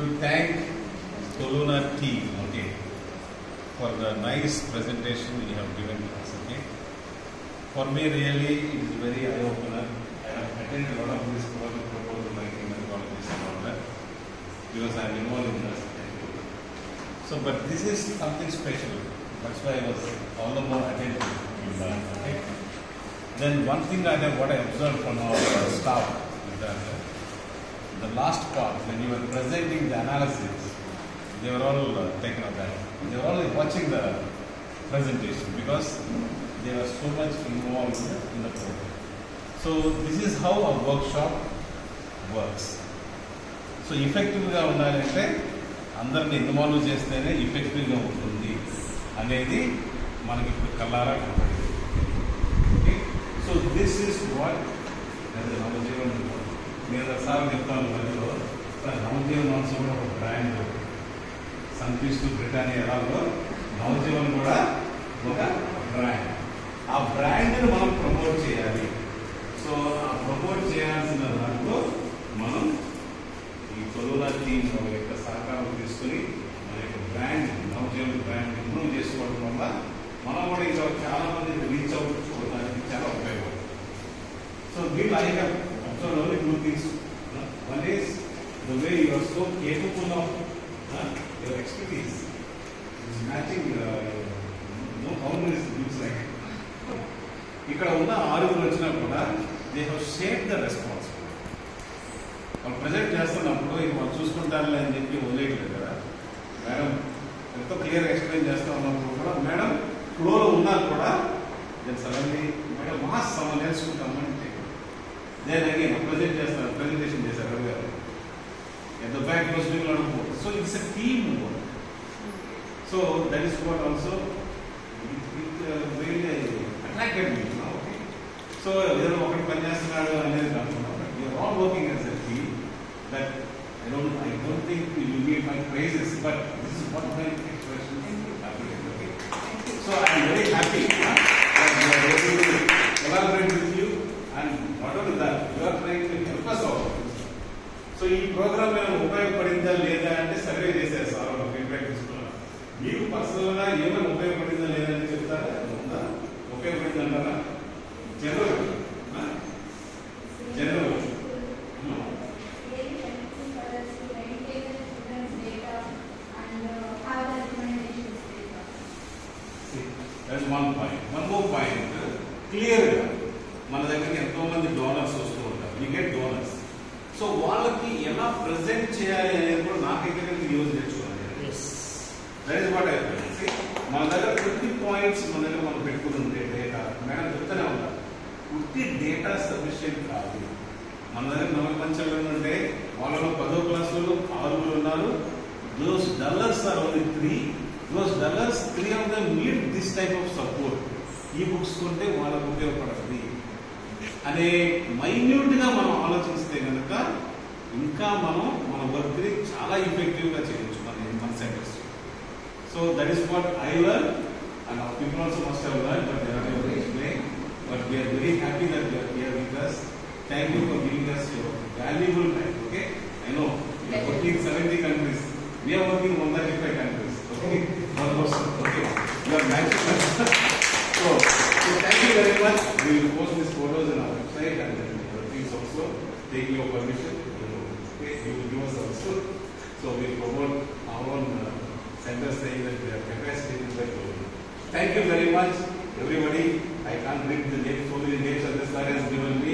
to thank Toluna team, okay, for the nice presentation you have given to us, okay. For me, really, it is very eye-opener. I have attended a lot of these proposal writing methodologies and all that because I am involved in this. So, but this is something special. That's why I was all the more attentive in that. Okay. Then one thing what I observed from our staff is that the last part, when you were presenting the analysis, they were all taken aback. They were all watching the presentation because they were so much involved in the program. So this is how a workshop works. So effectively ఉండాలంటే అందరిని involve చేస్తేనే effectively ఉంటుంది అనేది మనకి ఇప్పుడు కల్లారా కనపడింది. Okay, so this is what Navjivan నేను సార్ చెప్తాను మధ్యలో నవజీవన్ ఆల్సో కూడా ఒక బ్రాండ్ సన్ఫీస్ట్ బ్రిటానియా ఎలాగో నవజీవన్ కూడా ఒక బ్రాండ్. ఆ బ్రాండ్ని మనం ప్రమోట్ చేయాలి. సో ఆ ప్రమోట్ చేయాల్సిన దాంట్లో మనం ఈ తొలునా టీమ్ యొక్క సహకారం తీసుకుని మన యొక్క బ్రాండ్ నవజీవన్ బ్రాండ్ ఇంప్రూవ్ చేసుకోవడం వల్ల మనం కూడా ఇంకా చాలా మంది రీచ్ అవుట్ చూడడానికి చాలా ఉపయోగపడుతుంది. సో దీంట్లో I have observed only two things. One is the way you are so capable of your expertise is matching no boundaries looks like. ఇక్కడ ఉన్న ఆరుగురు వచ్చినా కూడా they have share the responsibility. వాళ్ళు ప్రజెంట్ చేస్తున్నప్పుడు ఇక వాళ్ళు చూసుకుంటారులే అని చెప్పి వదిలేయట్లేదు కదా. మేడం ఎంతో క్లియర్గా ఎక్స్ప్లెయిన్ చేస్తూ ఉన్నప్పుడు కూడా మేడం ఫ్లోలో ఉన్నా కూడా నేను సడన్లీ మేడం మాస్ సమ నేర్చుకుంటామంటే నేను అగైన్ ప్రెజెంటేషన్ చేశారు రవి గారు. ఎంత back use doing lot of work. So it's a team work. So that is what also really attracted me. Okay, so ఏదో ఒకటి పని చేస్తున్నాడు అనేది కాకుండా you are all working as a team. That I don't think you need my praises, but this is what my expression is. Okay. So I am very happy that we are able to collaborate with you, and not only that, you are trying to help us out. So ఈ programme ఏమైనా ఉపయోగపడిందా లేదా అంటే survey చేశారు sir, feedback తీసుకున్నారు. మీకు personal గా ఏమైనా ఉపయోగపడిందా లేదా అని చెప్తారా? ఉందా ఉపయోగపడింది అంటారా? General That's one point. One more point. Clear. మన దగ్గరికి ఎంతో మంది డోనర్స్ వస్తూ ఉంటారు. We get donors. సో వాళ్ళకి ఎలా ప్రెజెంట్ చేయాలి అనేది కూడా నాకైతే యూజ్ నేర్చుకోవాలి. That is what I feel. మన దగ్గర 50 పాయింట్స్ మన దగ్గర మనం పెట్టుకుని ఉంటే డేటా మేడం చెప్తూనే ఉంటారు. పూర్తి డేటా సఫిషియెంట్ కాదు. మన దగ్గర 4 పంచాలు ఉంటే వాళ్ళలో 10వ క్లాసులో 6 ఉన్నారు. Those dullers are only 3. Those dullers, 3 of them need this type of support. ఈ బుక్స్ కొంటే వాళ్ళకు ఉపయోగపడుతుంది అనే మైన్యూట్గా మనం ఆలోచిస్తే కనుక ఇంకా మనం మన వర్క్ని చాలా ఎఫెక్టివ్గా చేయొచ్చు మన centres. So that is what I learn and our people also must have learned, but they are able to explain. But we are very happy that you are here with us. Thank you for giving us your valuable time. Okay, I know you are working in 70 countries. We are working in 135 countries. Okay, almost. Okay, you are maximum. So thank you very much. We will post these photos on our website, and then please also take your permission. Okay, you will give us also. So we promote our own centers, saying that we have capacity to work. Thank you very much, everybody. I can't read the names, so many names that the sir has given me.